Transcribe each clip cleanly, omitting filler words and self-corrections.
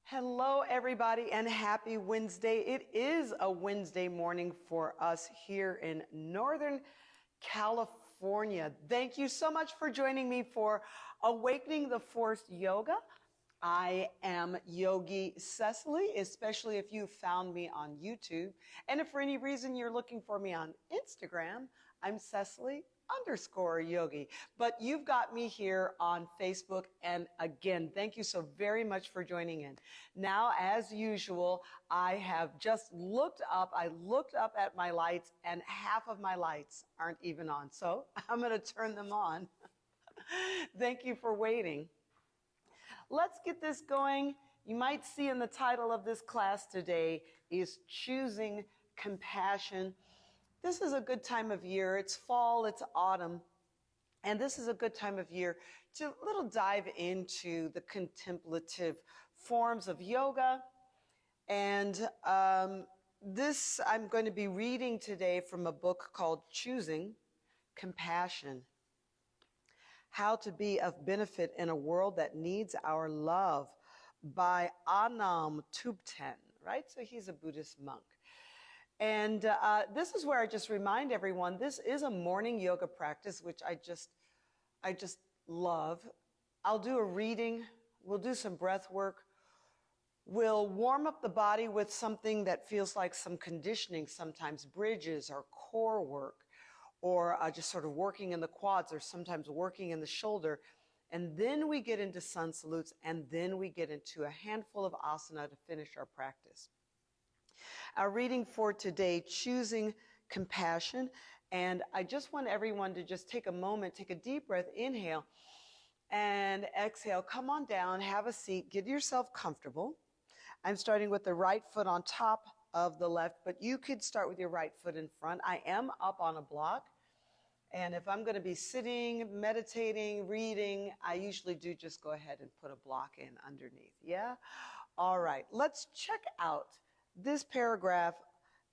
Hello, everybody, and happy Wednesday. It is a Wednesday morning for us here in Northern California. Thank you so much for joining me for Awakening the Force Yoga. I am Yogi Cecily, especially if you found me on YouTube. And if for any reason you're looking for me on Instagram, I'm Cecily_yogi. But you've got me here on Facebook. And again, thank you so very much for joining in. Now, as usual, I have just looked up. I looked up at my lights and half of my lights aren't even on. So I'm going to turn them on. Thank you for waiting. Let's get this going. You might see in the title of this class today is Choosing Compassion. This is a good time of year. It's fall, it's autumn, and this is a good time of year to little dive into the contemplative forms of yoga. And this I'm going to be reading today from a book called Choosing Compassion. How to Be of Benefit in a World That Needs Our Love by Anam Thubten, right? So he's a Buddhist monk. And this is where I just remind everyone, this is a morning yoga practice, which I just love. I'll do a reading. We'll do some breath work. We'll warm up the body with something that feels like some conditioning, sometimes bridges or core work, or just sort of working in the quads, or sometimes working in the shoulder. And then we get into sun salutes, and then we get into a handful of asana to finish our practice. Our reading for today, Choosing Compassion. And I just want everyone to just take a moment, take a deep breath, inhale, and exhale. Come on down, have a seat, get yourself comfortable. I'm starting with the right foot on top of the left, but you could start with your right foot in front. I am up on a block. And if I'm going to be sitting, meditating, reading, I usually do just go ahead and put a block in underneath. Yeah? All right. Let's check out this paragraph,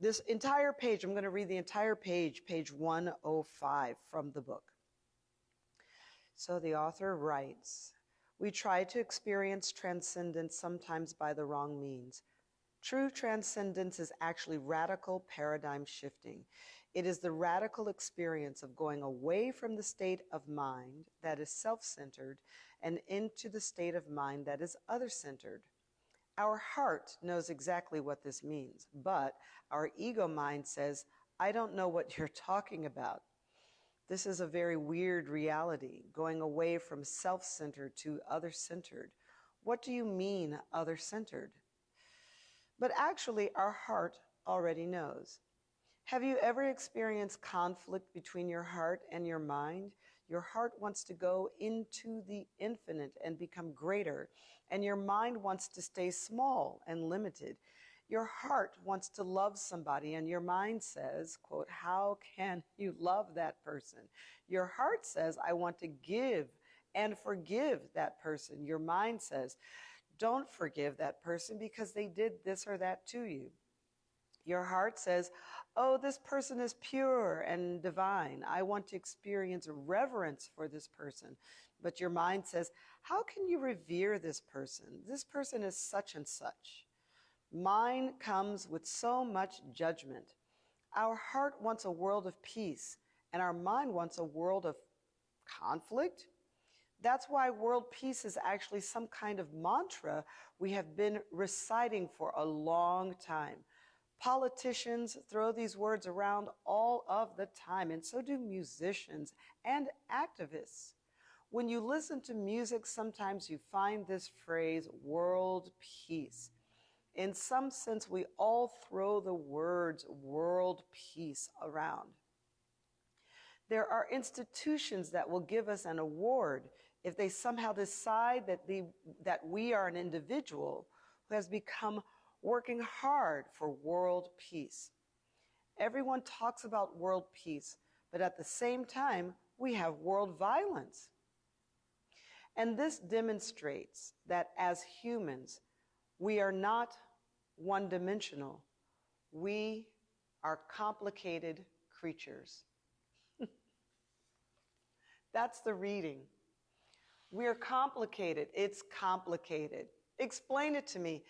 this entire page. I'm going to read the entire page, page 105 from the book. So the author writes, "We try to experience transcendence sometimes by the wrong means. True transcendence is actually radical paradigm shifting. It is the radical experience of going away from the state of mind that is self-centered and into the state of mind that is other-centered. Our heart knows exactly what this means, but our ego mind says, 'I don't know what you're talking about.' This is a very weird reality, going away from self-centered to other-centered. What do you mean other-centered? But actually, our heart already knows. Have you ever experienced conflict between your heart and your mind? Your heart wants to go into the infinite and become greater, and your mind wants to stay small and limited. Your heart wants to love somebody, and your mind says, quote, 'How can you love that person?' Your heart says, 'I want to give and forgive that person.' Your mind says, 'Don't forgive that person because they did this or that to you.' Your heart says, 'Oh, this person is pure and divine. I want to experience reverence for this person.' But your mind says, 'How can you revere this person? This person is such and such.' Mind comes with so much judgment. Our heart wants a world of peace, and our mind wants a world of conflict. That's why world peace is actually some kind of mantra we have been reciting for a long time. Politicians throw these words around all of the time, and so do musicians and activists. When you listen to music, sometimes you find this phrase, world peace. In some sense, we all throw the words world peace around. There are institutions that will give us an award if they somehow decide that we are an individual who has become working hard for world peace. Everyone talks about world peace, but at the same time, we have world violence. And this demonstrates that as humans, we are not one-dimensional. We are complicated creatures. That's the reading. We're complicated. It's complicated. Explain it to me.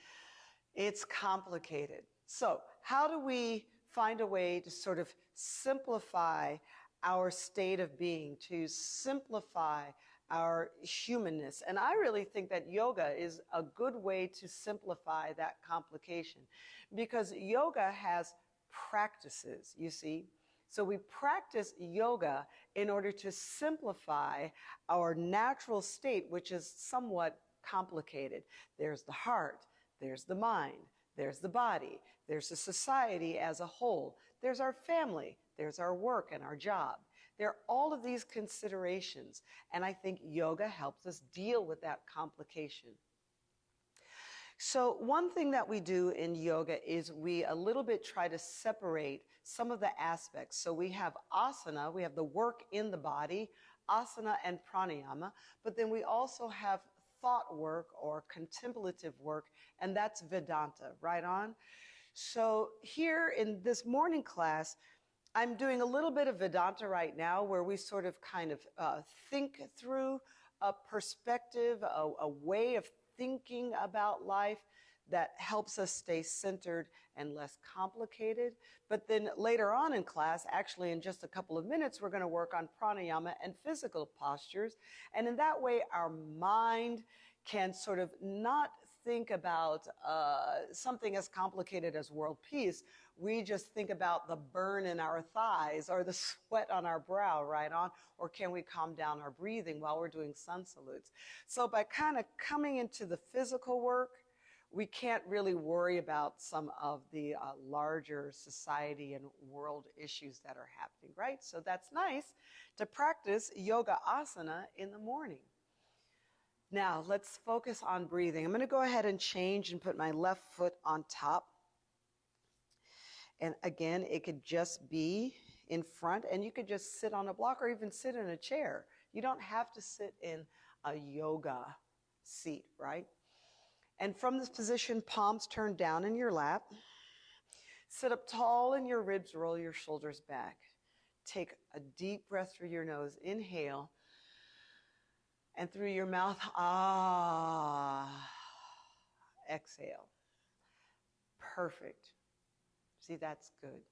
It's complicated. So how do we find a way to sort of simplify our state of being, to simplify our humanness? And I really think that yoga is a good way to simplify that complication, because yoga has practices, you see. So we practice yoga in order to simplify our natural state, which is somewhat complicated. There's the heart, there's the mind, there's the body, there's the society as a whole, there's our family, there's our work and our job. There are all of these considerations, and I think yoga helps us deal with that complication. So one thing that we do in yoga is we a little bit try to separate some of the aspects. So we have asana, we have the work in the body, asana and pranayama, but then we also have thought work or contemplative work, and that's Vedanta, right on? So here in this morning class, I'm doing a little bit of Vedanta right now, where we sort of kind of think through a perspective, a way of thinking about life that helps us stay centered and less complicated. But then later on in class, actually in just a couple of minutes, we're going to work on pranayama and physical postures. And in that way, our mind can sort of not think about something as complicated as world peace. We just think about the burn in our thighs or the sweat on our brow, right on? Or can we calm down our breathing while we're doing sun salutes? So by kind of coming into the physical work, we can't really worry about some of the larger society and world issues that are happening, right? So that's nice to practice yoga asana in the morning. Now, let's focus on breathing. I'm going to go ahead and change and put my left foot on top. And again, it could just be in front, and you could just sit on a block or even sit in a chair. You don't have to sit in a yoga seat, right? And from this position, palms turned down in your lap. Sit up tall in your ribs, roll your shoulders back. Take a deep breath through your nose. Inhale. And through your mouth, ah, exhale. Perfect. See, that's good.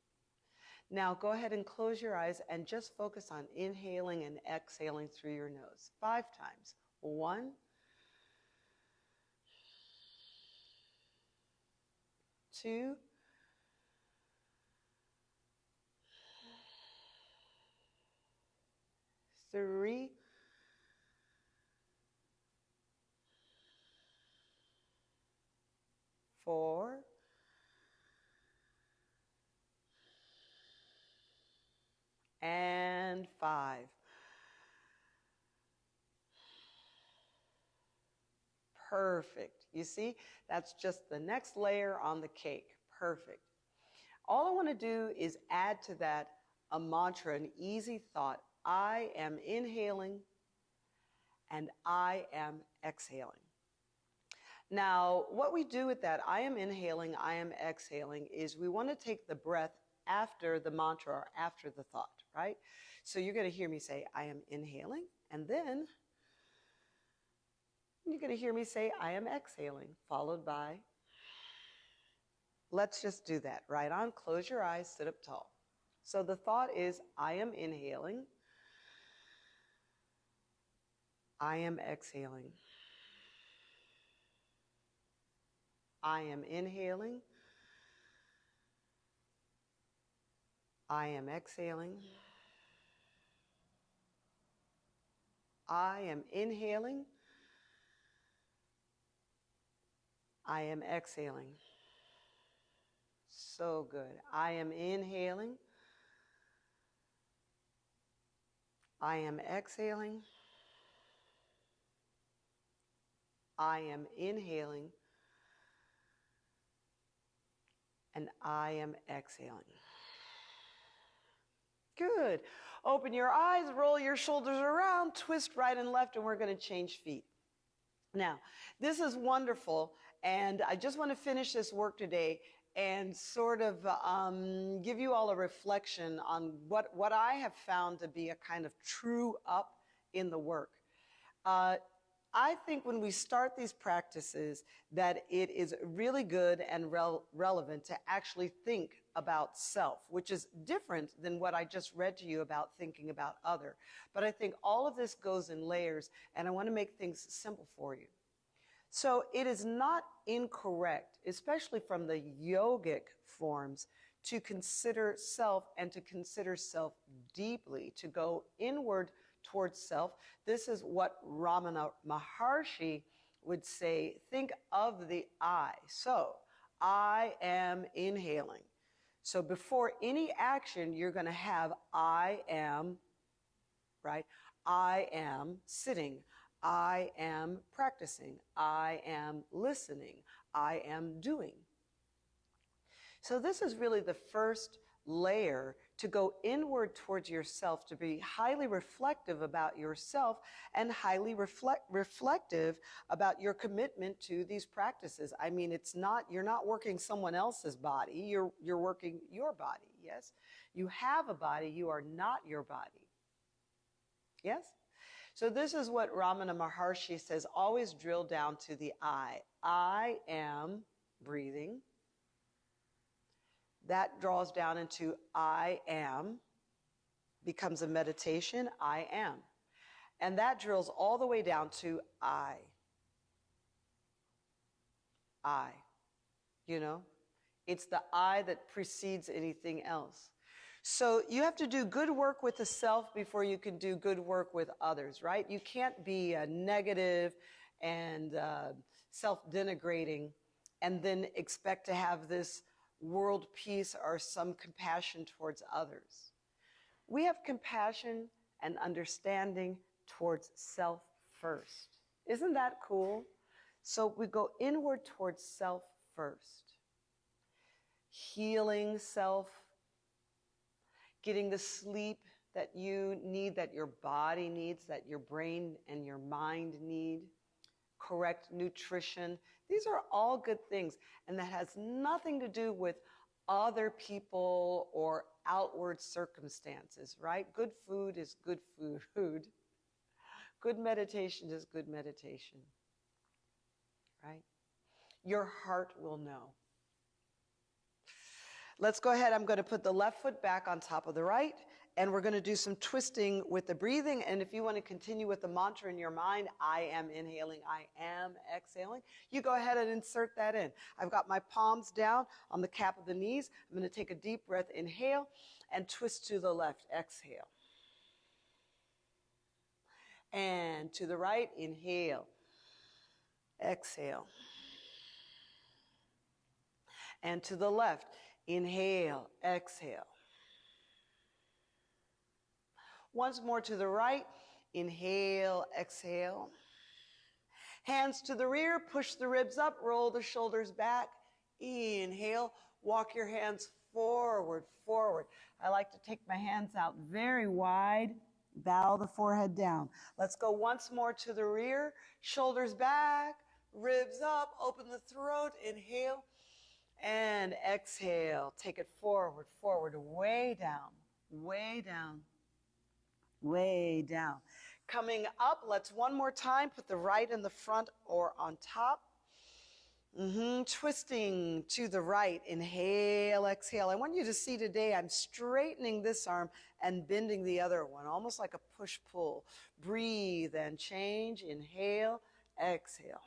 Now go ahead and close your eyes and just focus on inhaling and exhaling through your nose 5 times. 1, 2, 3, 4, and 5. Perfect. You see, that's just the next layer on the cake. Perfect. All I want to do is add to that a mantra, an easy thought. I am inhaling and I am exhaling. Now, what we do with that, I am inhaling, I am exhaling, is we want to take the breath after the mantra or after the thought, right? So you're going to hear me say, I am inhaling, and then you're going to hear me say, I am exhaling, followed by, let's just do that, right on, close your eyes, sit up tall. So the thought is, I am inhaling, I am exhaling. I am inhaling. I am exhaling. I am inhaling. I am exhaling. So good. I am inhaling. I am exhaling. I am inhaling. And I am exhaling. Good. Open your eyes, roll your shoulders around, twist right and left, and we're going to change feet. Now, this is wonderful, and I just want to finish this work today and sort of give you all a reflection on what I have found to be a kind of true up in the work. I think when we start these practices that it is really good and relevant to actually think about self, which is different than what I just read to you about thinking about other. But I think all of this goes in layers, and I want to make things simple for you. So it is not incorrect, especially from the yogic forms, to consider self and to consider self deeply, to go inward towards self. This is what Ramana Maharshi would say, think of the I. So I am inhaling. So before any action, you're going to have I am, right? I am sitting. I am practicing. I am listening. I am doing. So this is really the first layer to go inward towards yourself, to be highly reflective about yourself and highly reflective about your commitment to these practices. I mean, you're not working someone else's body, you're working your body, yes? You have a body, you are not your body. Yes? So this is what Ramana Maharshi says, always drill down to the I. I am breathing. That draws down into I am, becomes a meditation, I am. And that drills all the way down to I. You know? It's the I that precedes anything else. So you have to do good work with the self before you can do good work with others, right? You can't be negative and self-denigrating and then expect to have this world peace or some compassion towards others. We have compassion and understanding towards self first. Isn't that cool? So we go inward towards self first. Healing self, getting the sleep that you need, that your body needs, that your brain and your mind need, correct nutrition. These are all good things, and that has nothing to do with other people or outward circumstances, right? Good food is good food. Good meditation is good meditation, right? Your heart will know. Let's go ahead. I'm going to put the left foot back on top of the right, and we're going to do some twisting with the breathing. And if you want to continue with the mantra in your mind, I am inhaling, I am exhaling, you go ahead and insert that in. I've got my palms down on the cap of the knees. I'm going to take a deep breath, inhale, and twist to the left, exhale. And to the right, inhale, exhale. And to the left, inhale, exhale. Once more to the right, inhale, exhale. Hands to the rear, push the ribs up, roll the shoulders back. Inhale, walk your hands forward, forward. I like to take my hands out very wide, bow the forehead down. Let's go once more to the rear, shoulders back, ribs up, open the throat, inhale, and exhale. Take it forward, forward, way down, way down. Way down. Coming up, let's one more time, put the right in the front or on top. Twisting to the right, inhale, exhale. I want you to see today I'm straightening this arm and bending the other one, almost like a push-pull. Breathe and change, inhale, exhale.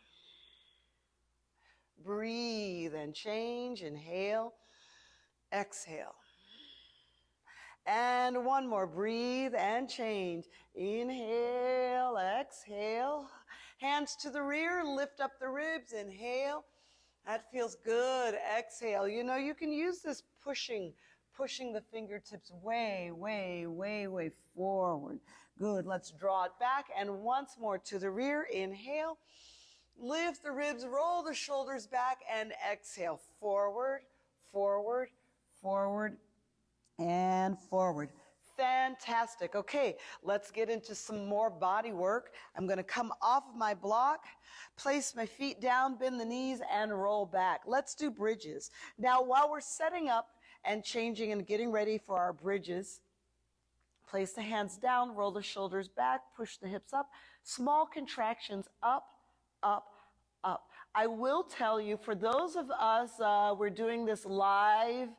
Breathe and change, inhale, exhale. And one more, breathe and change. Inhale, exhale. Hands to the rear, lift up the ribs, inhale. That feels good, exhale. You know, you can use this pushing the fingertips way, way, way, way forward. Good, let's draw it back. And once more to the rear, inhale. Lift the ribs, roll the shoulders back, and exhale. Forward, forward, forward, and forward. Fantastic. Okay, let's get into some more body work. I'm going to come off of my block, place my feet down, bend the knees, and roll back. Let's do bridges. Now, while we're setting up and changing and getting ready for our bridges, place the hands down, roll the shoulders back, push the hips up, Small contractions, up, up, up. I will tell you, for those of us, we're doing this live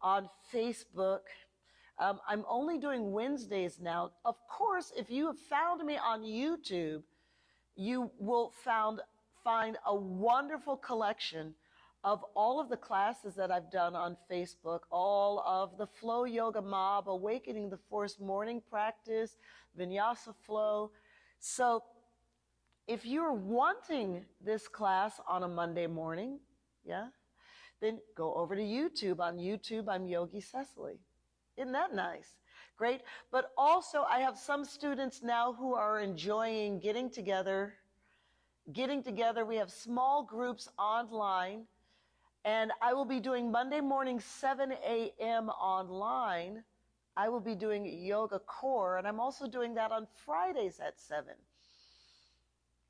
on Facebook. I'm only doing Wednesdays now. Of course, if you have found me on YouTube, you will find a wonderful collection of all of the classes that I've done on Facebook, all of the Flow Yoga Mob, Awakening the Force morning practice, Vinyasa Flow. So if you're wanting this class on a Monday morning, yeah, then go over to YouTube. On YouTube, I'm Yogi Cecily. Isn't that nice? Great. But also, I have some students now who are enjoying getting together. We have small groups online, and I will be doing Monday morning, 7 a.m. online. I will be doing Yoga Core, and I'm also doing that on Fridays at 7.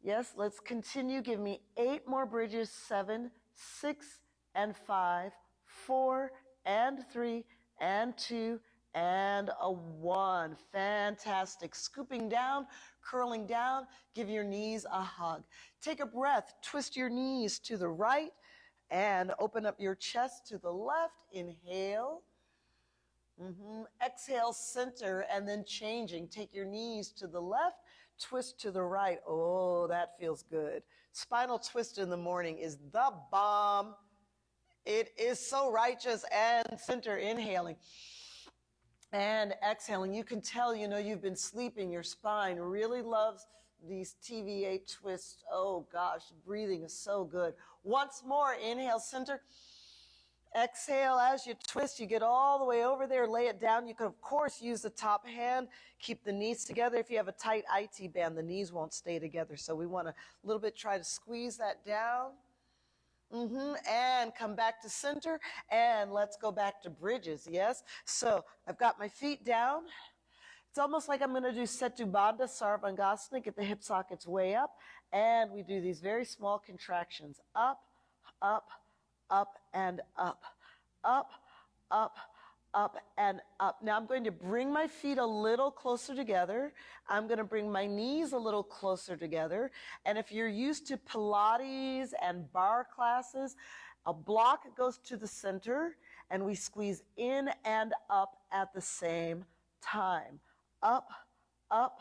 Yes, let's continue. Give me 8 more bridges, 7, 6, and 5, 4, and 3, and 2, and a 1. Fantastic. Scooping down, curling down, give your knees a hug. Take a breath, twist your knees to the right, and open up your chest to the left. Inhale. Exhale, center, and then changing. Take your knees to the left, twist to the right. Oh, that feels good. Spinal twist in the morning is the bomb. It is so righteous. And center, inhaling and exhaling. You can tell, you've been sleeping. Your spine really loves these TVA twists. Oh gosh, breathing is so good. Once more, inhale, center. Exhale as you twist, you get all the way over there, lay it down. You can, of course, use the top hand, keep the knees together. If you have a tight IT band, the knees won't stay together. So we want to a little bit try to squeeze that down. And come back to center, and let's go back to bridges, yes? So I've got my feet down. It's almost like I'm going to do Setu Bandha Sarvangasana, get the hip sockets way up, and we do these very small contractions, up, up, up, and up, up, up, up, and up. Now I'm going to bring my feet a little closer together. I'm going to bring my knees a little closer together. And if you're used to Pilates and bar classes, a block goes to the center, and we squeeze in and up at the same time. Up, up,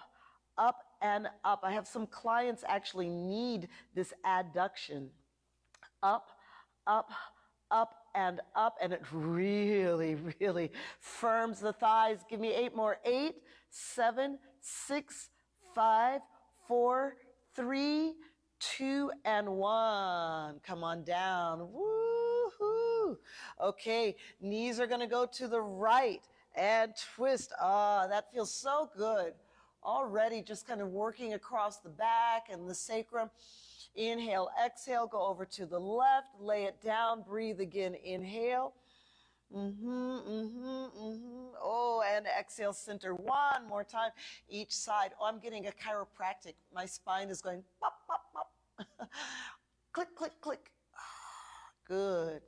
up, and up. I have some clients actually need this adduction. Up, up, up, and up, and it really, really firms the thighs. Give me 8 more. 8, 7, 6, 5, 4, 3, 2, and 1. Come on down. Woo-hoo. Okay, knees are going to go to the right and twist. That feels so good. Already just kind of working across the back and the sacrum. Inhale, exhale, go over to the left, lay it down, breathe again, inhale. Oh, and exhale, center. One more time, each side. Oh, I'm getting a chiropractic. My spine is going pop, pop, pop. Click, click, click. Good.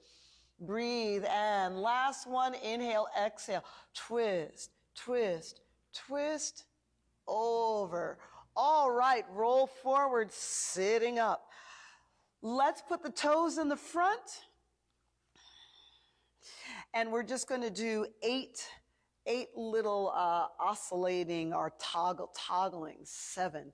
Breathe, and last one, inhale, exhale. Twist, twist, twist, over. All right, roll forward, sitting up. Let's put the toes in the front. And we're just going to do 8 little oscillating or toggling. 7.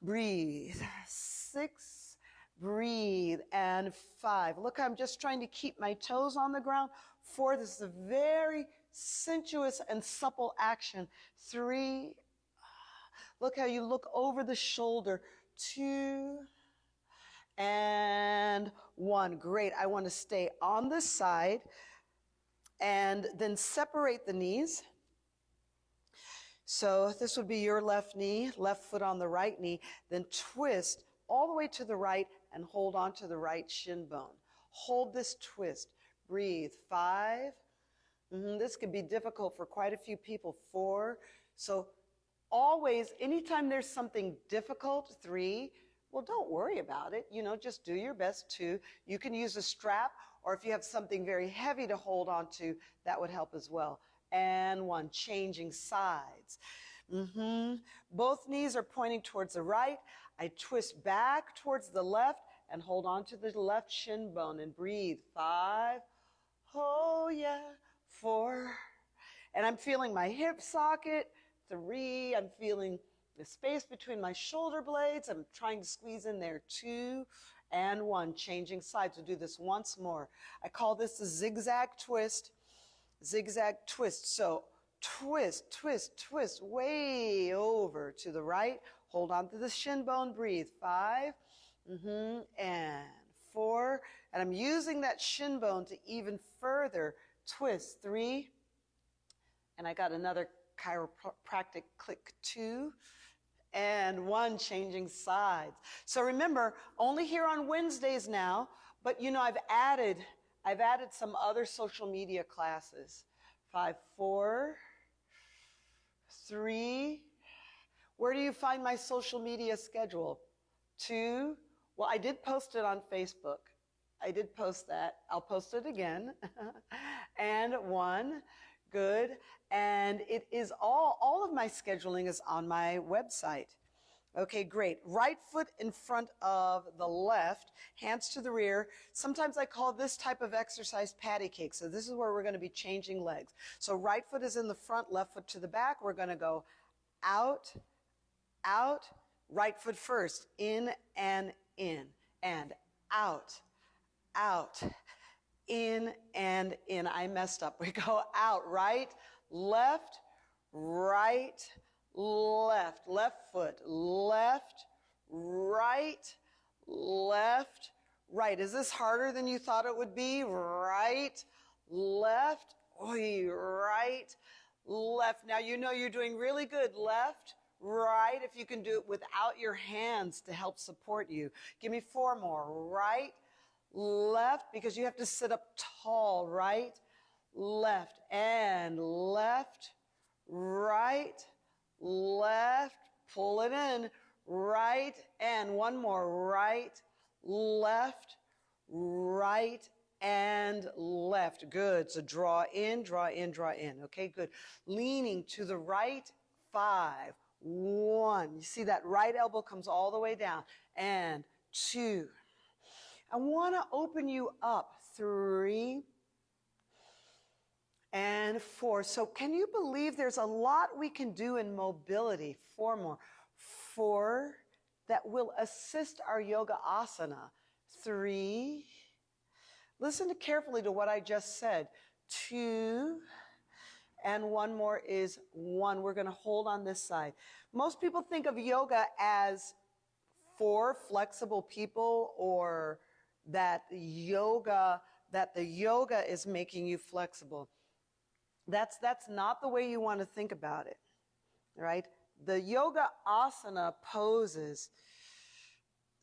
Breathe. 6. Breathe. And 5. Look, I'm just trying to keep my toes on the ground. 4. This is a very sensuous and supple action. 3. Look how you look over the shoulder. 2 and 1. Great. I want to stay on this side and then separate the knees. So this would be your left knee, left foot on the right knee, then twist all the way to the right and hold on to the right shin bone. Hold this twist. Breathe. 5. This could be difficult for quite a few people. 4. So always, anytime there's something difficult, 3, well, don't worry about it. Just do your best. 2, you can use a strap, or if you have something very heavy to hold on to, that would help as well. And 1, changing sides. Both knees are pointing towards the right. I twist back towards the left and hold on to the left shin bone and breathe. 5. Oh yeah. 4. And I'm feeling my hip socket. 3. I'm feeling the space between my shoulder blades. I'm trying to squeeze in there. 2 and 1. Changing sides. We'll do this once more. I call this the zigzag twist. Zigzag twist. So twist, twist, twist, way over to the right. Hold on to the shin bone. Breathe. 5, and 4. And I'm using that shin bone to even further twist. 3. And I got another chiropractic click. 2 and 1. Changing sides. So remember, only here on Wednesdays now, but you know, I've added some other social media classes. 5, 4, 3. Where do you find my social media schedule? 2. Well, I did post it on Facebook. I did post that. I'll post it again. And 1. Good. And it is all of my scheduling is on my website. Okay, great. Right foot in front of the left, hands to the rear. Sometimes I call this type of exercise patty cake. So this is where we're going to be changing legs. So right foot is in the front, left foot to the back. We're going to go out, out, right foot first, in, and out, out, in, and in. I messed up. We go out, right, left, right, left, left foot, left, right, left, right. Is this harder than you thought it would be? Right, left, right, left. Now you know you're doing really good. Left, right, if you can do it without your hands to help support you. Give me 4 more. Right, left, because you have to sit up tall. Right, left, and left, right, left, pull it in, right, and 1 more. Right, left, right, and left. Good. So draw in, draw in, draw in. Okay, good. Leaning to the right. 5, 1. You see that right elbow comes all the way down. And 2. I want to open you up. 3 and 4. So can you believe there's a lot we can do in mobility? 4 more. 4 that will assist our yoga asana. 3. Listen carefully to what I just said. 2 and 1 more is 1. We're going to hold on this side. Most people think of yoga as for flexible people, or that the yoga is making you flexible. That's not the way you want to think about it, right? The yoga asana poses,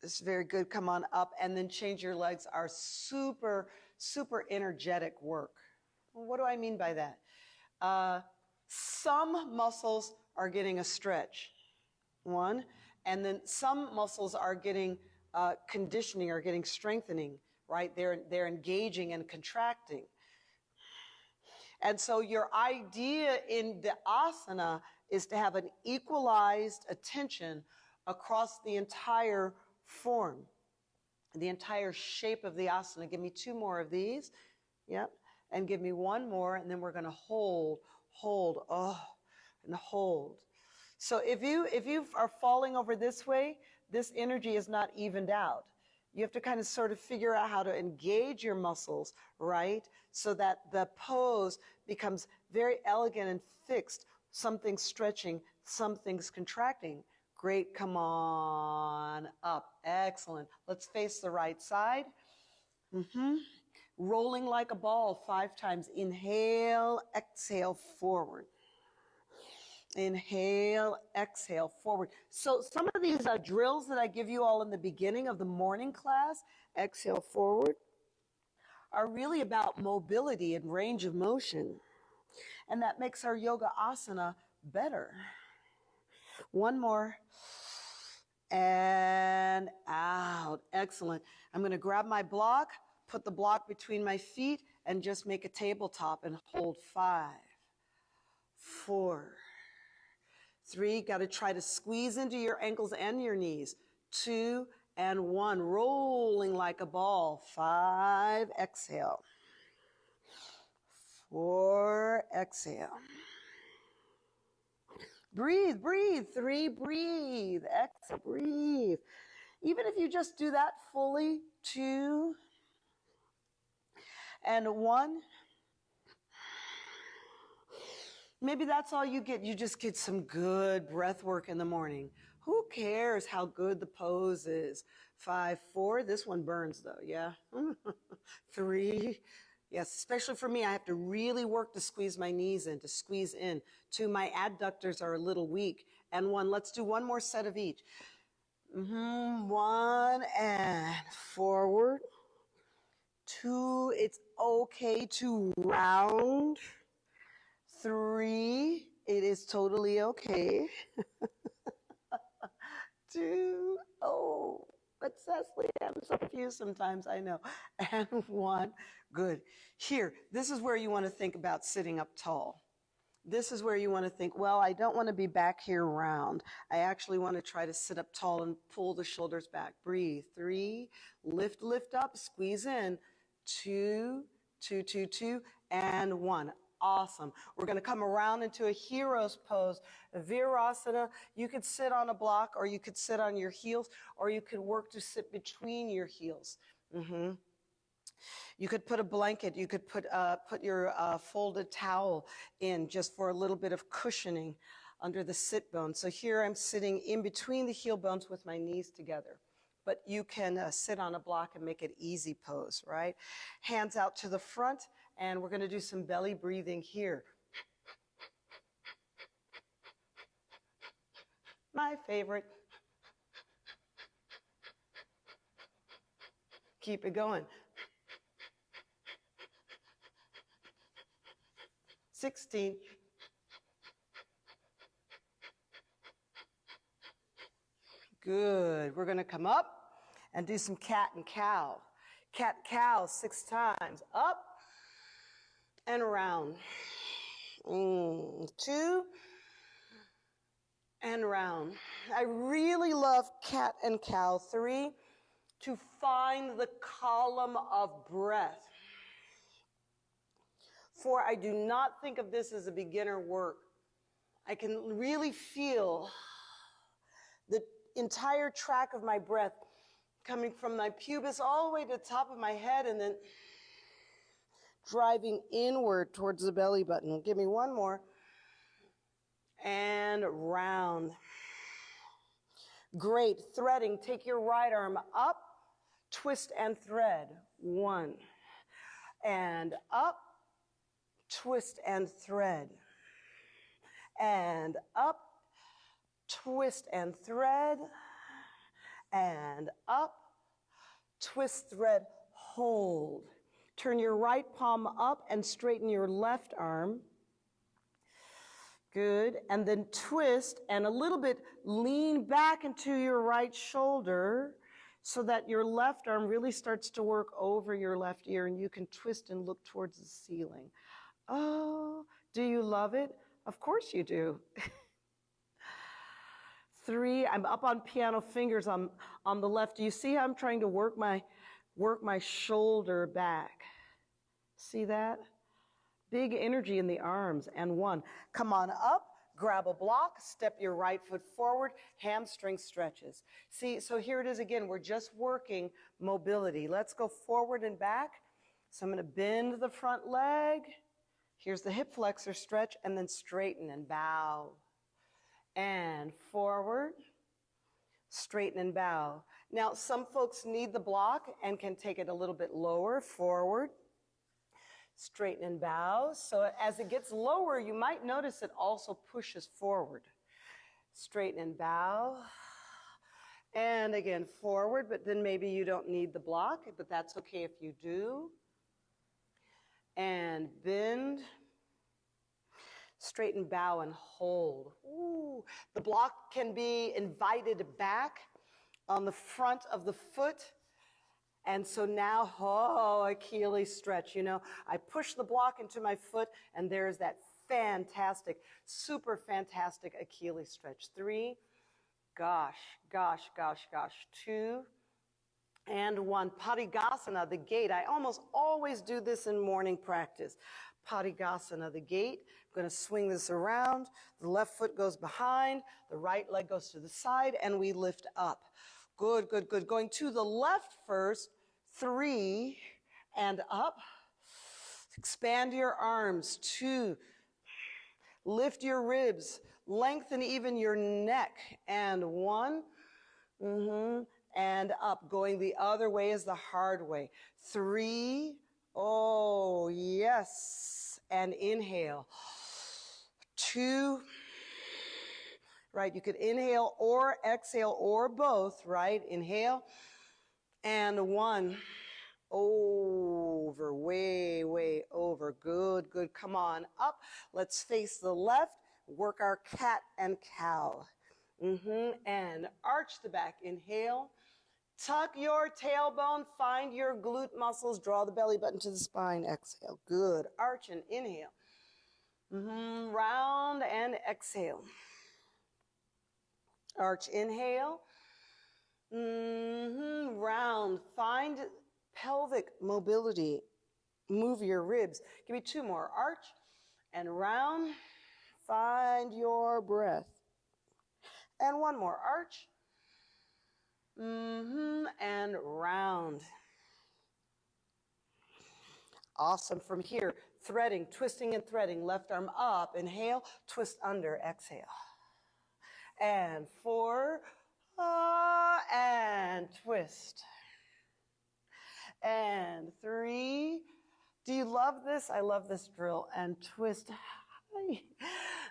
this is very good, come on up, and then change your legs, are super, super energetic work. What do I mean by that? Some muscles are getting a stretch, 1, and then some muscles are getting conditioning, or getting strengthening, right? They're engaging and contracting. And so your idea in the asana is to have an equalized attention across the entire form, the entire shape of the asana. Give me 2 more of these. Yep. And give me 1 more, and then we're going to hold, and hold. So if you are falling over this way, this energy is not evened out. You have to kind of sort of figure out how to engage your muscles, right? So that the pose becomes very elegant and fixed. Something's stretching, something's contracting. Great, come on up. Excellent. Let's face the right side. Rolling like a ball 5 times. Inhale, exhale, forward. Inhale, exhale, forward. So some of these drills that I give you all in the beginning of the morning class, exhale, forward, are really about mobility and range of motion. And that makes our yoga asana better. 1 more. And out. Excellent. I'm going to grab my block, put the block between my feet, and just make a tabletop and hold 5, 4, 3, got to try to squeeze into your ankles and your knees. 2 and 1, rolling like a ball. 5, exhale. 4, exhale. Breathe, breathe. 3, breathe. Exhale, breathe. Even if you just do that fully, 2 and 1. Maybe that's all you get. You just get some good breath work in the morning. Who cares how good the pose is? 5, 4. This one burns though, yeah? 3. Yes, especially for me, I have to really work to squeeze my knees in, to squeeze in. 2, my adductors are a little weak. And 1, let's do one more set of each. 1 and forward. 2, it's okay to round. 3, it is totally okay. 2, oh, but Cecily, I'm so confused sometimes, I know. And 1, good. Here, this is where you want to think about sitting up tall. This is where you want to think, well, I don't want to be back here round. I actually want to try to sit up tall and pull the shoulders back. Breathe. 3, lift up, squeeze in. 2, 2, 2, 2, and 1. Awesome. We're going to come around into a hero's pose, a virasana. You could sit on a block, or you could sit on your heels, or you could work to sit between your heels. You could put a blanket, you could put your folded towel in just for a little bit of cushioning under the sit bone. So here I'm sitting in between the heel bones with my knees together. But you can sit on a block and make it easy pose, right? Hands out to the front, and we're going to do some belly breathing here. My favorite. Keep it going. 16. Good. We're going to come up and do some cat and cow. Cat, cow, 6 times. Up and around. 2 and round. I really love cat and cow. 3, to find the column of breath. 4, I do not think of this as a beginner work. I can really feel the entire track of my breath coming from my pubis all the way to the top of my head and then driving inward towards the belly button. Give me one more. And round. Great. Threading. Take your right arm up, twist and thread. 1. And up, twist and thread. And up, twist and thread. And up, twist, thread, hold. Turn your right palm up and straighten your left arm. Good. And then twist and a little bit lean back into your right shoulder so that your left arm really starts to work over your left ear and you can twist and look towards the ceiling. Oh, do you love it? Of course you do. 3, I'm up on piano fingers on the left. Do you see how I'm trying to work my shoulder back? See that? Big energy in the arms. And 1, come on up, grab a block, step your right foot forward, hamstring stretches. See, so here it is again. We're just working mobility. Let's go forward and back. So I'm going to bend the front leg. Here's the hip flexor stretch, and then straighten and bow. And forward, straighten and bow. Now, some folks need the block and can take it a little bit lower, forward, straighten and bow. So as it gets lower, you might notice it also pushes forward. Straighten and bow. And again, forward, but then maybe you don't need the block, but that's okay if you do. And bend. Straighten, bow, and hold. Ooh. The block can be invited back on the front of the foot. And so now, Achilles stretch, I push the block into my foot, and there's that Fantastic, super fantastic Achilles stretch. 3, gosh, gosh, gosh, gosh. 2, and 1. Padikasana, the gate. I almost always do this in morning practice. Padikasana, the gate. I'm going to swing this around. The left foot goes behind. The right leg goes to the side, and we lift up. Good, good, good. Going to the left first. 3, and up. Expand your arms. 2. Lift your ribs. Lengthen even your neck. And 1. And up. Going the other way is the hard way. 3. Oh, yes. And inhale. 2. Right. You could inhale or exhale or both. Right. Inhale. And 1. Over. Way, way over. Good, good. Come on up. Let's face the left. Work our cat and cow. And arch the back. Inhale. Tuck your tailbone. Find your glute muscles. Draw the belly button to the spine. Exhale. Good. Arch and inhale. Round and exhale. Arch. Inhale. Round. Find pelvic mobility. Move your ribs. Give me 2 more. Arch and round. Find your breath. And 1 more. Arch. And round. Awesome. From here, threading, twisting and threading. Left arm up. Inhale. Twist under. Exhale. And 4. And twist. And 3. Do you love this? I love this drill. And twist.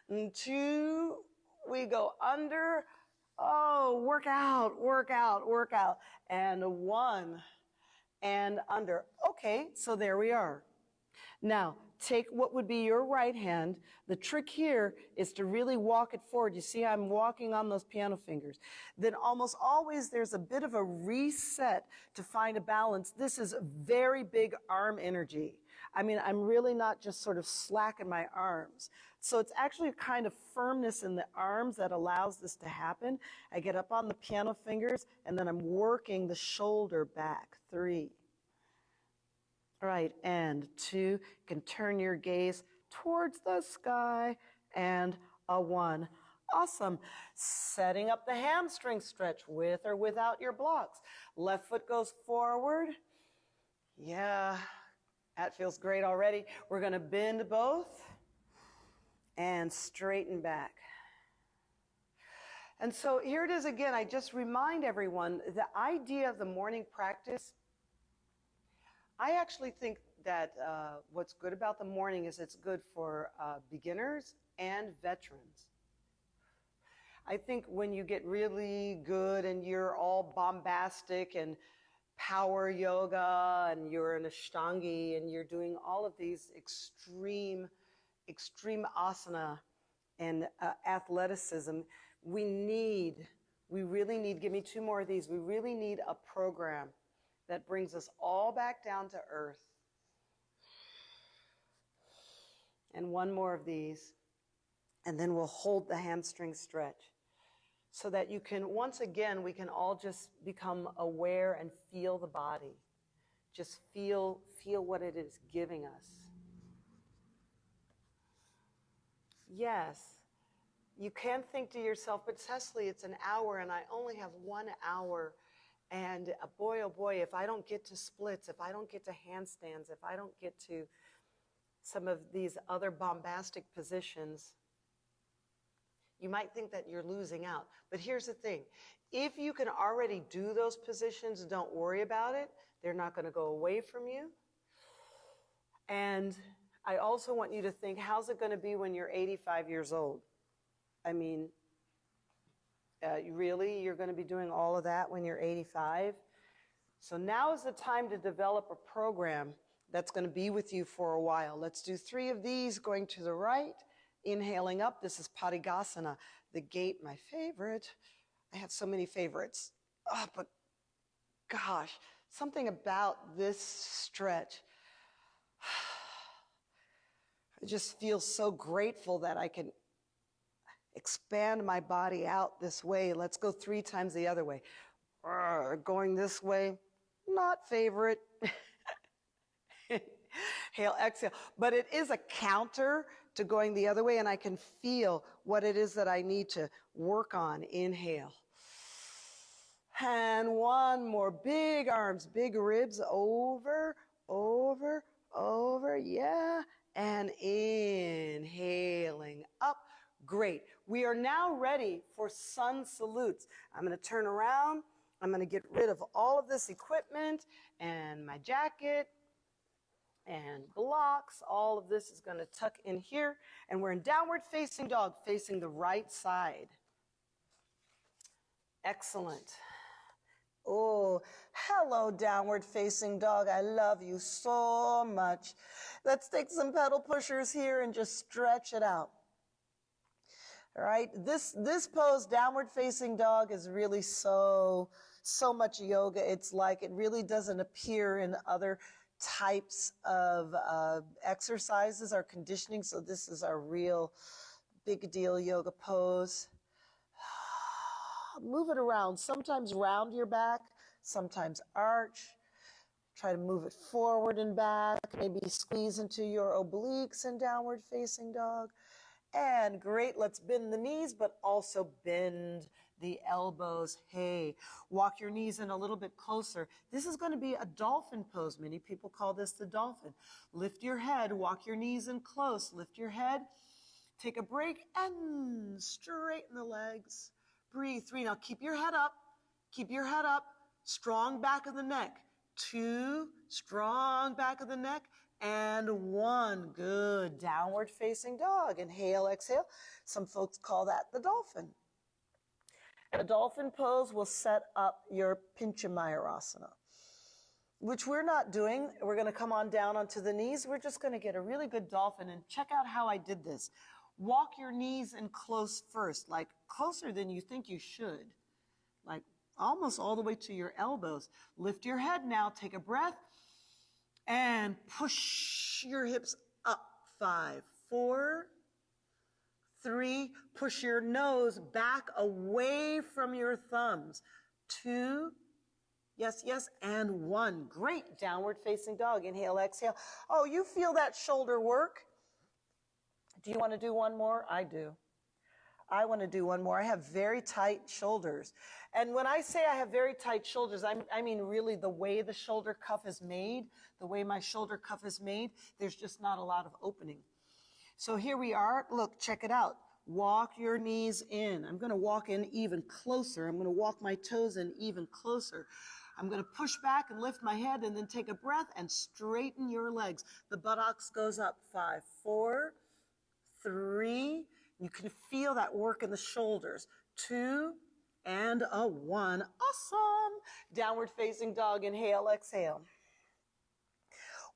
And 2. We go under. Oh, work out, work out, work out. And 1. And under. Okay, so there we are. Now, take what would be your right hand. The trick here is to really walk it forward. You see I'm walking on those piano fingers. Then almost always there's a bit of a reset to find a balance. This is very big arm energy. I mean, I'm really not just sort of slack in my arms. So it's actually a kind of firmness in the arms that allows this to happen. I get up on the piano fingers, and then I'm working the shoulder back. 3. All right, and 2. You can turn your gaze towards the sky, and a 1. Awesome. Setting up the hamstring stretch with or without your blocks. Left foot goes forward. Yeah, that feels great already. We're going to bend both and straighten back. And so here it is again. I just remind everyone the idea of the morning practice. I actually think that what's good about the morning is it's good for beginners and veterans. I think when you get really good and you're all bombastic and power yoga and you're an Ashtangi and you're doing all of these extreme asana and athleticism, we really need, give me 2 more of these, we really need a program that brings us all back down to earth. And 1 more of these, and then we'll hold the hamstring stretch so that you can, once again, we can all just become aware and feel the body. Just feel what it is giving us. Yes, you can think to yourself, but Cecily, it's an hour and I only have 1 hour. And boy, oh boy, if I don't get to splits, if I don't get to handstands, if I don't get to some of these other bombastic positions, you might think that you're losing out. But here's the thing. If you can already do those positions, don't worry about it. They're not going to go away from you. And I also want you to think, how's it going to be when you're 85 years old? I mean, really, you're going to be doing all of that when you're 85? So now is the time to develop a program that's going to be with you for a while. Let's do 3 of these, going to the right, inhaling up. This is Padikasana, the gate, my favorite. I have so many favorites. Oh, but gosh, something about this stretch. I just feel so grateful that I can expand my body out this way. Let's go 3 times the other way. Going this way, not favorite. Inhale, exhale. But it is a counter to going the other way, and I can feel what it is that I need to work on. Inhale. And one more. Big arms, big ribs, over, over, over. Yeah. And inhaling up. Great. We are now ready for sun salutes. I'm going to turn around. I'm going to get rid of all of this equipment and my jacket and blocks. All of this is going to tuck in here. And we're in downward facing dog, facing the right side. Excellent. Oh, hello, downward facing dog. I love you so much. Let's take some pedal pushers here and just stretch it out. All right, this pose, downward facing dog, is really so much yoga. It's like it really doesn't appear in other types of exercises or conditioning. So this is our real big deal yoga pose. Move it around. Sometimes round your back, sometimes arch. Try to move it forward and back. Maybe squeeze into your obliques in downward facing dog. And great, let's bend the knees, but also bend the elbows. Hey, walk your knees in a little bit closer. This is going to be a dolphin pose. Many people call this the dolphin. Lift your head, walk your knees in close. Lift your head, take a break, and straighten the legs. Breathe. 3. Now keep your head up. Keep your head up. Strong back of the neck. 2. Strong back of the neck. And 1. Good. Downward facing dog. Inhale, exhale. Some folks call that the dolphin. The dolphin pose will set up your Pincha Mayurasana, which we're not doing. We're going to come on down onto the knees. We're just going to get a really good dolphin, and check out how I did this. Walk your knees in close first, like closer than you think you should, like almost all the way to your elbows. Lift your head now. Take a breath. And push your hips up. 5, 4, 3. Push your nose back away from your thumbs. 2. Yes, yes. And 1. Great. Downward facing dog. Inhale, exhale. Oh, you feel that shoulder work? Do you want to do one more? I do. I want to do one more. I have very tight shoulders. And when I say I have very tight shoulders, I mean really the way the shoulder cuff is made, the way my shoulder cuff is made, there's just not a lot of opening. So here we are. Look, check it out. Walk your knees in. I'm going to walk in even closer. I'm going to walk my toes in even closer. I'm going to push back and lift my head and then take a breath and straighten your legs. The buttocks goes up. 5, 4, 3. You can feel that work in the shoulders. 2 and a 1. Awesome. Downward facing dog. Inhale, exhale.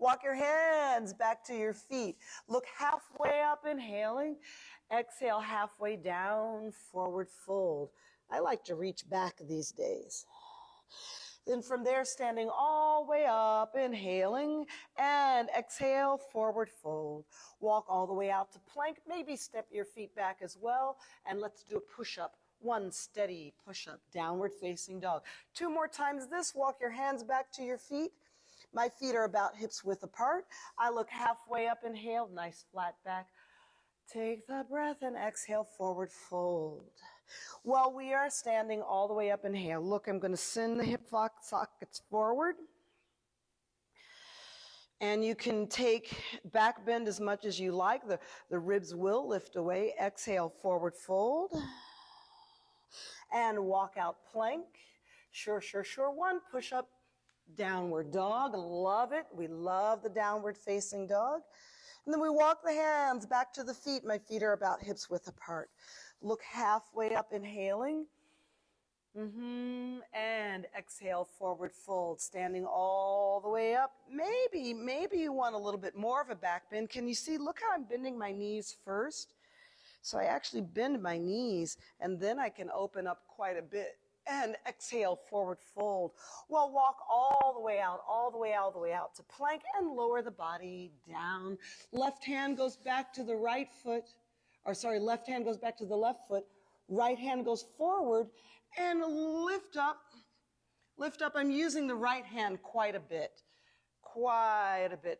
Walk your hands back to your feet. Look halfway up, inhaling. Exhale, halfway down, forward fold. I like to reach back these days. Then from there, standing all the way up, inhaling, and exhale, forward fold. Walk all the way out to plank. Maybe step your feet back as well. And let's do a push-up. 1 steady push-up, downward facing dog. 2 more times this. Walk your hands back to your feet. My feet are about hips width apart. I look halfway up, inhale, nice flat back. Take the breath and exhale, forward fold. While we are standing all the way up, inhale. Look, I'm going to send the hip sockets forward. And you can take back bend as much as you like. The ribs will lift away. Exhale, forward fold. And walk out plank. Sure, sure, sure. 1 push up, downward dog. Love it. We love the downward facing dog. And then we walk the hands back to the feet. My feet are about hips width apart. Look halfway up, inhaling. And exhale, forward fold, standing all the way up. Maybe you want a little bit more of a back bend. Can you see? Look how I'm bending my knees first. So I actually bend my knees, and then I can open up quite a bit And exhale, forward fold. Well, walk all the way out, all the way, all the way out to plank and lower the body down. Left hand goes back to the right foot, or sorry, left hand goes back to the left foot. Right hand goes forward and lift up. Lift up. I'm using the right hand quite a bit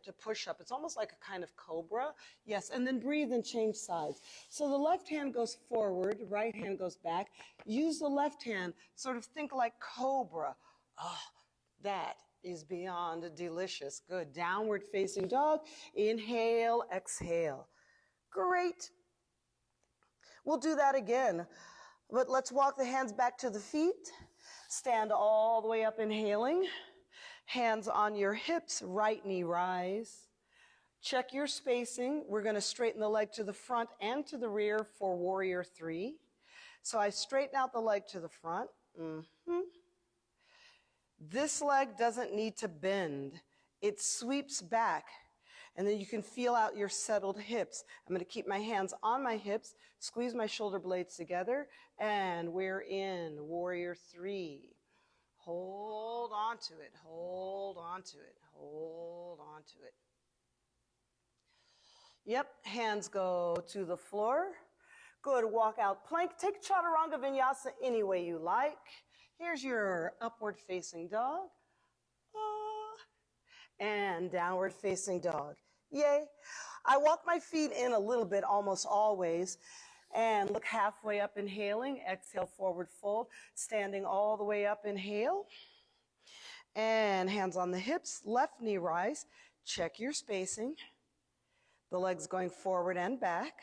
to push up. It's almost like a kind of cobra. Yes, and then breathe and change sides. So the left hand goes forward, right hand goes back. Use the left hand, sort of think like cobra. Oh, that is beyond delicious. Good. Downward facing dog. Inhale, exhale. Great. We'll do that again. But let's walk the hands back to the feet. Stand all the way up, inhaling. Hands on your hips, right knee rise. Check your spacing. We're going to straighten the leg to the front and to the rear for warrior 3. So I straighten out the leg to the front. This leg doesn't need to bend. It sweeps back. And then you can feel out your settled hips. I'm going to keep my hands on my hips, squeeze my shoulder blades together, and we're in warrior 3. Hold on to it, hold on to it, hold on to it. Yep, hands go to the floor. Good, walk out plank. Take chaturanga vinyasa any way you like. Here's your upward facing dog. And downward facing dog. Yay. I walk my feet in a little bit almost always. And look halfway up, inhaling. Exhale, forward fold. Standing all the way up, inhale. And hands on the hips, left knee rise. Check your spacing. The legs going forward and back.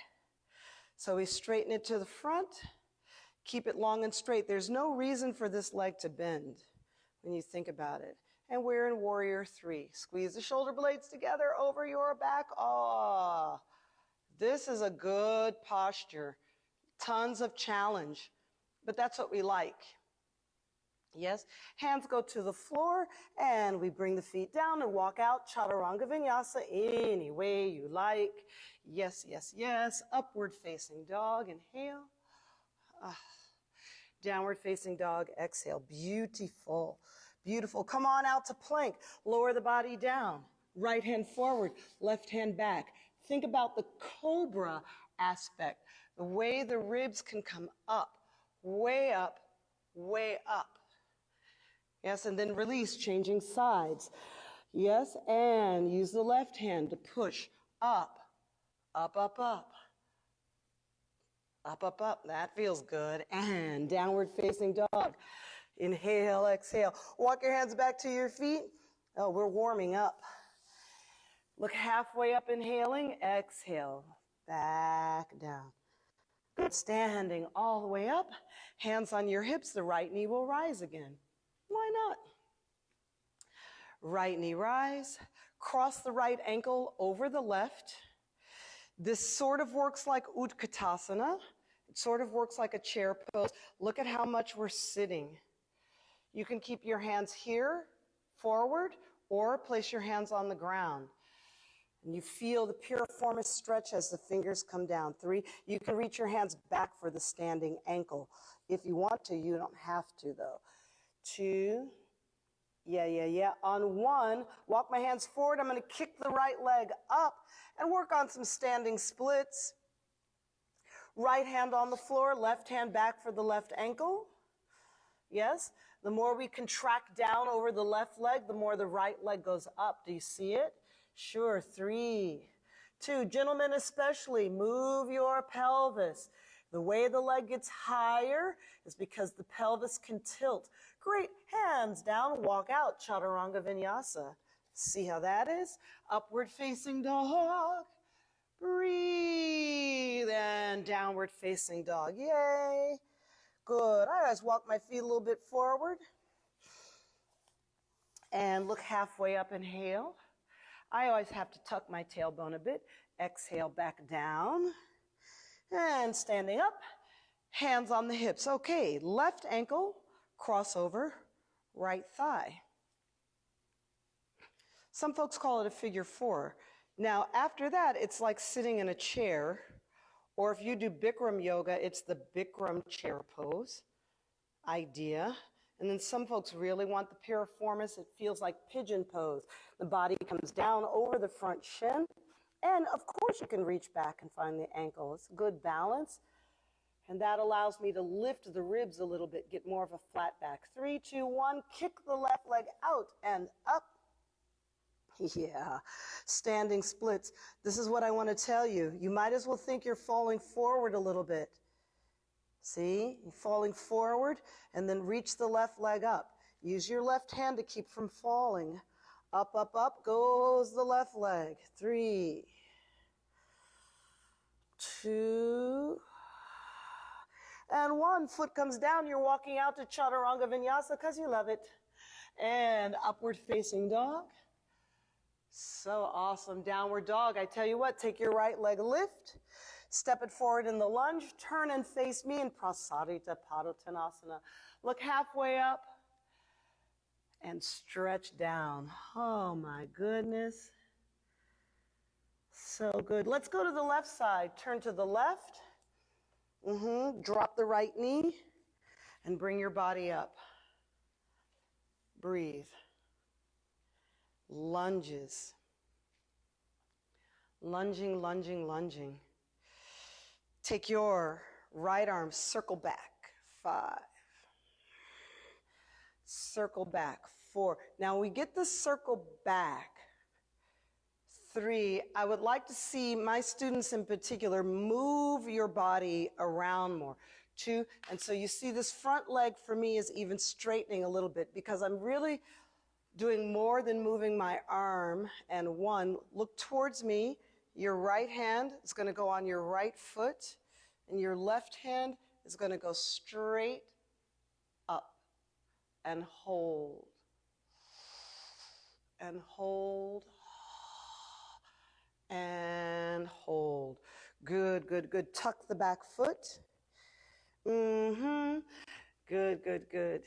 So we straighten it to the front. Keep it long and straight. There's no reason for this leg to bend when you think about it. And we're in warrior 3. Squeeze the shoulder blades together over your back. Ah, this is a good posture. Tons of challenge, but that's what we like. Yes, hands go to the floor, and we bring the feet down and walk out chaturanga vinyasa any way you like. Yes, yes, yes. Upward facing dog, inhale. Downward facing dog, exhale. Beautiful, beautiful. Come on out to plank. Lower the body down. Right hand forward, left hand back. Think about the cobra aspect, the way the ribs can come up, way up, way up. Yes, and then release, changing sides. Yes, and use the left hand to push up, up, up, up. Up, up, up. That feels good. And downward facing dog. Inhale, exhale. Walk your hands back to your feet. Oh, we're warming up. Look halfway up, inhaling. Exhale. Back down. Good. Standing all the way up. Hands on your hips. The right knee will rise again. Why not? Right knee rise. Cross the right ankle over the left. This sort of works like Utkatasana. It sort of works like a chair pose. Look at how much we're sitting. You can keep your hands here, forward, or place your hands on the ground. And you feel the piriformis stretch as the fingers come down. 3, you can reach your hands back for the standing ankle. If you want to, you don't have to though. 2, yeah. On 1, walk my hands forward. I'm going to kick the right leg up and work on some standing splits. Right hand on the floor, left hand back for the left ankle. Yes, the more we contract down over the left leg, the more the right leg goes up. Do you see it? Sure. 3, 2, gentlemen especially, move your pelvis. The way the leg gets higher is because the pelvis can tilt. Great. Hands down, walk out, chaturanga vinyasa. See how that is? Upward facing dog. Breathe, and downward facing dog. Yay. Good. I always walk my feet a little bit forward. And look halfway up, inhale. I always have to tuck my tailbone a bit. Exhale, back down. And standing up, hands on the hips. Okay, left ankle, crossover, right thigh. Some folks call it a figure 4. Now, after that, it's like sitting in a chair, or if you do Bikram yoga, it's the Bikram chair pose. idea. And then some folks really want the piriformis. It feels like pigeon pose. The body comes down over the front shin. And of course you can reach back and find the ankle. It's good balance. And that allows me to lift the ribs a little bit, get more of a flat back. 3, 2, 1, kick the left leg out and up. Yeah, standing splits. This is what I want to tell you. You might as well think you're falling forward a little bit. See, you're falling forward and then reach the left leg up. Use your left hand to keep from falling. Up, up, up goes the left leg. 3, 2, and 1. Foot comes down. You're walking out to Chaturanga Vinyasa because you love it. And upward facing dog. So awesome. Downward dog. I tell you what, take your right leg, lift, step it forward in the lunge, turn and face me in Prasarita Padottanasana. Look halfway up and stretch down. Oh my goodness. So good. Let's go to the left side. Turn to the left. Drop the right knee and bring your body up. Breathe. Lunges. Lunging, lunging, lunging. Take your right arm, circle back. 5. Circle back. 4. Now we get the circle back. 3, I would like to see my students in particular move your body around more. 2, and so you see this front leg for me is even straightening a little bit because I'm really doing more than moving my arm. And 1, look towards me. Your right hand is going to go on your right foot, and your left hand is going to go straight up and hold. And hold. And hold. Good, good, good. Tuck the back foot. Good, good, good.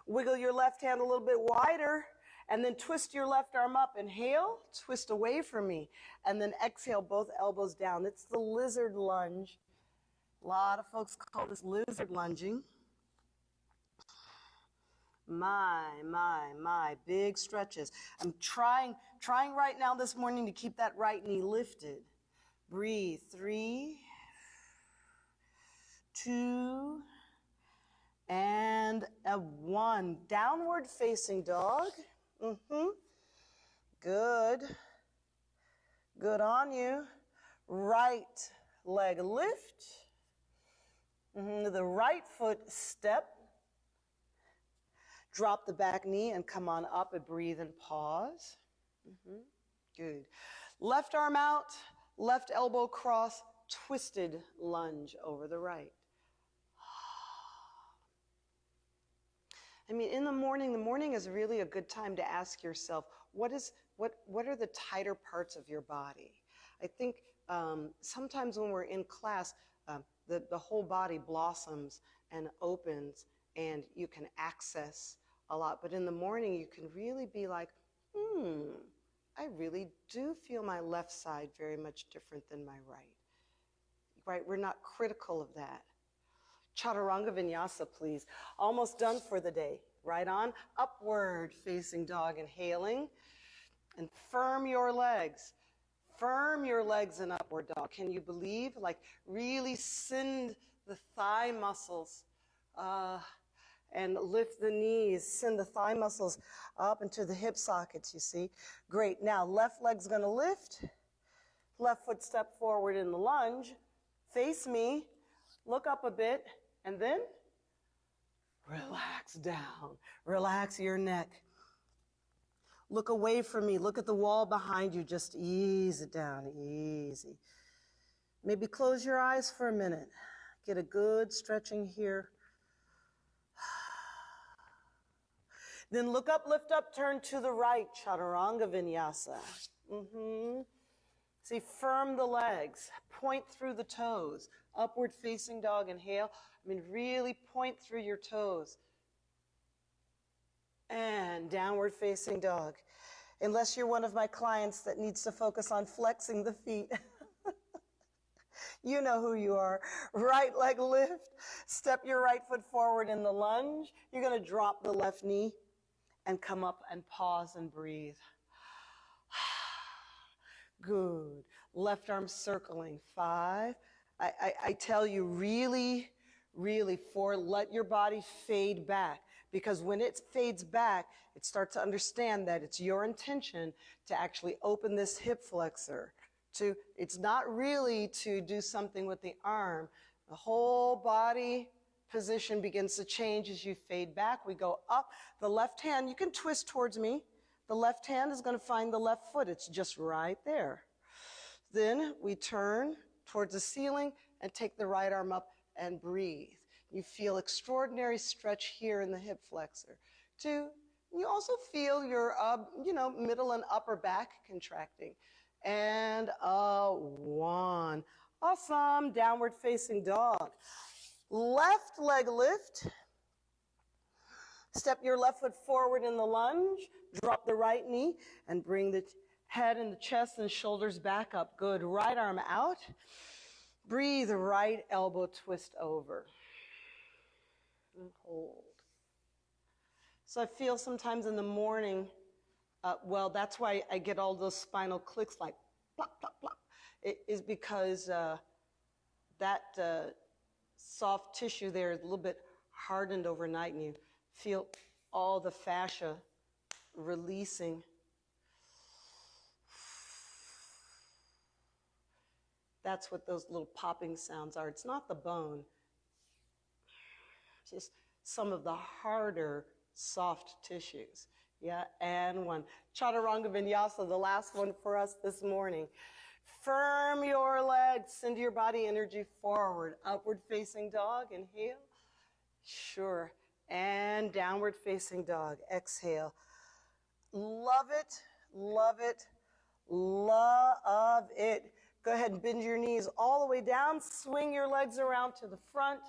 Wiggle your left hand a little bit wider, and then twist your left arm up. Inhale, twist away from me, and then exhale, both elbows down. It's the lizard lunge. A lot of folks call this lizard lunging. My, big stretches. I'm trying right now this morning to keep that right knee lifted. Breathe. 3, 2, and 1. Downward facing dog. Good. Good on you. Right leg lift. The right foot step. Drop the back knee and come on up and breathe and pause. Good. Left arm out, left elbow cross, twisted lunge over the right. I mean, in the morning is really a good time to ask yourself, what are the tighter parts of your body? I think sometimes when we're in class, the whole body blossoms and opens, and you can access a lot. But in the morning, you can really be like, I really do feel my left side very much different than my right. Right? We're not critical of that. Chaturanga Vinyasa, please. Almost done for the day. Right on. Upward facing dog, inhaling. And firm your legs. Firm your legs in upward dog. Can you believe? Like really send the thigh muscles and lift the knees. Send the thigh muscles up into the hip sockets, you see. Great. Now left leg's going to lift. Left foot step forward in the lunge. Face me. Look up a bit. And then relax down. Relax your neck. Look away from me. Look at the wall behind you. Just ease it down. Easy. Maybe close your eyes for a minute. Get a good stretching here. Then look up, lift up, turn to the right. Chaturanga Vinyasa. See, firm the legs. Point through the toes. Upward facing dog, inhale. I mean, really point through your toes. And downward facing dog. Unless you're one of my clients that needs to focus on flexing the feet. You know who you are. Right leg lift. Step your right foot forward in the lunge. You're going to drop the left knee and come up and pause and breathe. Good. Left arm circling. 5. I tell you, really, 4, let your body fade back. Because when it fades back, it starts to understand that it's your intention to actually open this hip flexor. It's not really to do something with the arm. The whole body position begins to change as you fade back. We go up. The left hand, you can twist towards me. The left hand is going to find the left foot. It's just right there. Then we turn towards the ceiling and take the right arm up and breathe. You feel extraordinary stretch here in the hip flexor. 2, you also feel your middle and upper back contracting. And 1. Awesome. Downward facing dog. Left leg lift. Step your left foot forward in the lunge. Drop the right knee and bring the head and the chest and shoulders back up. Good. Right arm out. Breathe. Right elbow twist over. And hold. So I feel sometimes in the morning, that's why I get all those spinal clicks like plop, plop, plop. It is because that soft tissue there is a little bit hardened overnight, and you feel all the fascia releasing. That's what those little popping sounds are. It's not the bone. It's just some of the harder, soft tissues. Yeah, and 1. Chaturanga Vinyasa, the last one for us this morning. Firm your legs, send your body energy forward. Upward facing dog, inhale. Sure. And downward facing dog, exhale. Love it, love it, love it. Go ahead and bend your knees all the way down. Swing your legs around to the front.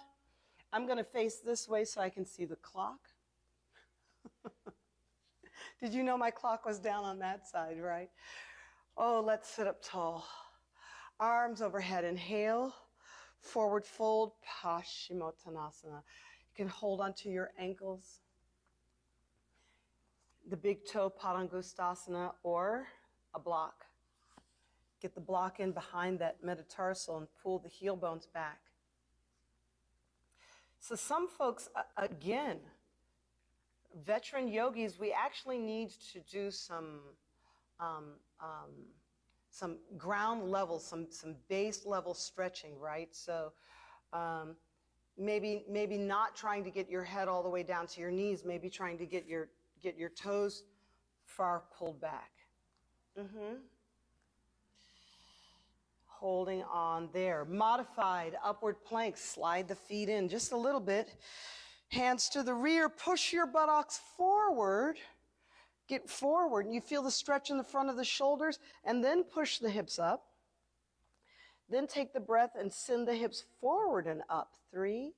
I'm going to face this way so I can see the clock. Did you know my clock was down on that side, right? Oh, let's sit up tall. Arms overhead, inhale. Forward fold, Paschimottanasana. You can hold onto your ankles. The big toe, Padangustasana, or a block. Get the block in behind that metatarsal and pull the heel bones back. So some folks, again, veteran yogis, we actually need to do some ground level, some base level stretching, right? So maybe not trying to get your head all the way down to your knees, maybe trying to get your toes far pulled back. Holding on there. Modified upward plank. Slide the feet in just a little bit. Hands to the rear. Push your buttocks forward. Get forward. And you feel the stretch in the front of the shoulders. And then push the hips up. Then take the breath and send the hips forward and up. 3,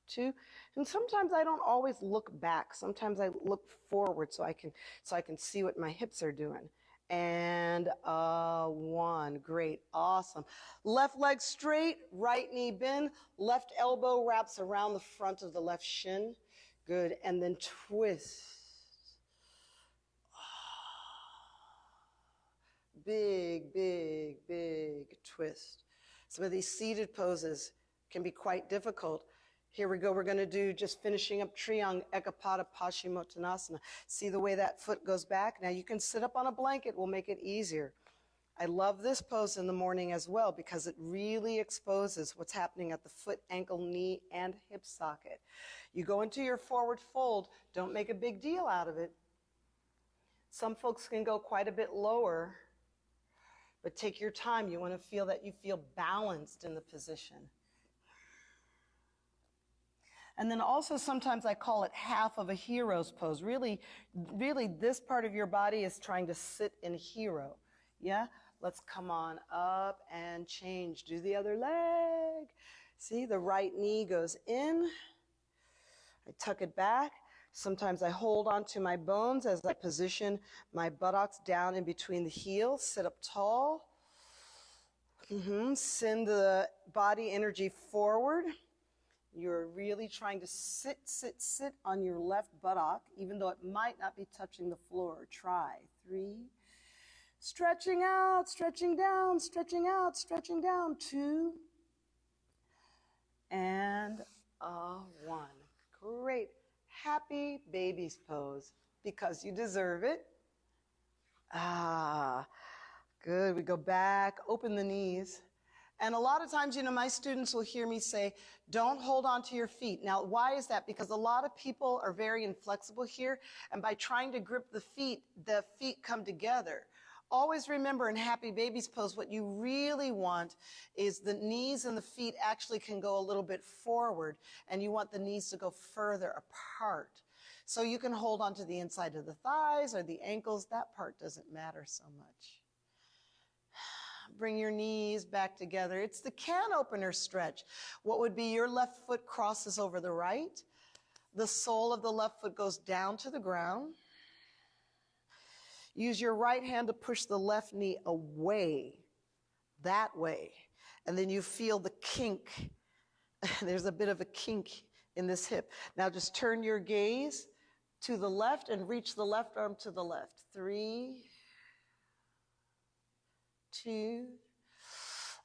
2. And sometimes I don't always look back. Sometimes I look forward so I can see what my hips are doing. And 1. Great. Awesome. Left leg straight, right knee bend, left elbow wraps around the front of the left shin. Good. And then twist. Big, big, big twist. Some of these seated poses can be quite difficult. Here we go. We're going to do just finishing up Triang Ekapada Paschimottanasana. See the way that foot goes back? Now you can sit up on a blanket. We'll make it easier. I love this pose in the morning as well because it really exposes what's happening at the foot, ankle, knee, and hip socket. You go into your forward fold. Don't make a big deal out of it. Some folks can go quite a bit lower, but take your time. You want to feel that you feel balanced in the position. And then also sometimes I call it half of a hero's pose. Really, this part of your body is trying to sit in hero. Yeah? Let's come on up and change. Do the other leg. See, the right knee goes in. I tuck it back. Sometimes I hold onto my bones as I position my buttocks down in between the heels. Sit up tall. Send the body energy forward. You're really trying to sit on your left buttock, even though it might not be touching the floor. Try. 3. Stretching out, stretching down, stretching out, stretching down. 2. And 1. Great. Happy baby's pose, because you deserve it. Good. We go back, open the knees. And a lot of times, my students will hear me say, don't hold on to your feet. Now, why is that? Because a lot of people are very inflexible here, and by trying to grip the feet come together. Always remember, in happy baby's pose, what you really want is the knees and the feet actually can go a little bit forward, and you want the knees to go further apart. So you can hold on to the inside of the thighs or the ankles. That part doesn't matter so much. Bring your knees back together. It's the can opener stretch. What would be your left foot crosses over the right. The sole of the left foot goes down to the ground. Use your right hand to push the left knee away, that way. And then you feel the kink. There's a bit of a kink in this hip. Now just turn your gaze to the left and reach the left arm to the left. 3, 2,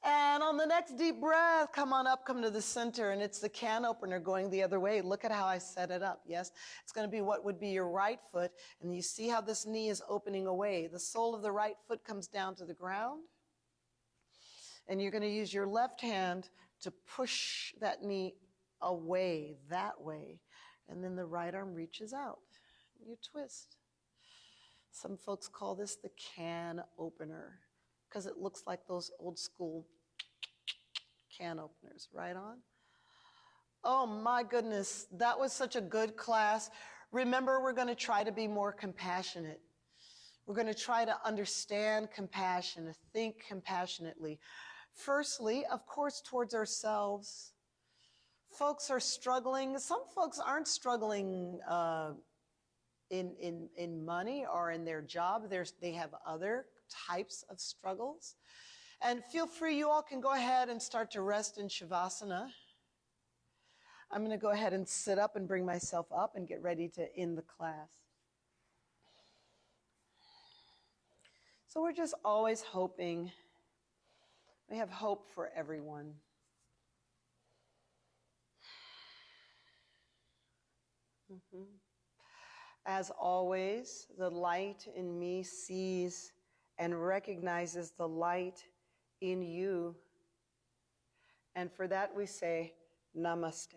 and on the next deep breath, come on up, come to the center, and it's the can opener going the other way. Look at how I set it up. Yes, it's going to be what would be your right foot, and you see how this knee is opening away. The sole of the right foot comes down to the ground, and you're going to use your left hand to push that knee away, that way, and then the right arm reaches out. You twist. Some folks call this the can opener, because it looks like those old school can openers. Right on. Oh my goodness, that was such a good class. Remember, we're going to try to be more compassionate. We're going to try to understand compassion, to think compassionately. Firstly, of course, towards ourselves. Folks are struggling. Some folks aren't struggling in money or in their job. They have other types of struggles. And feel free, you all can go ahead and start to rest in Shavasana. I'm going to go ahead and sit up and bring myself up and get ready to end the class. So we're just always hoping. We have hope for everyone. As always, the light in me sees and recognizes the light in you. And for that we say, Namaste.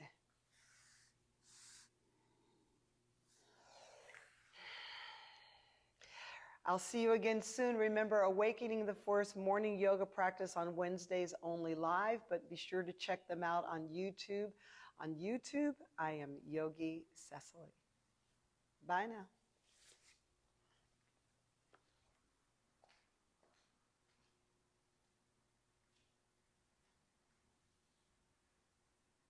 I'll see you again soon. Remember, Awakening the Force morning yoga practice on Wednesdays only live, but be sure to check them out on YouTube. On YouTube, I am Yogi Cecily. Bye now.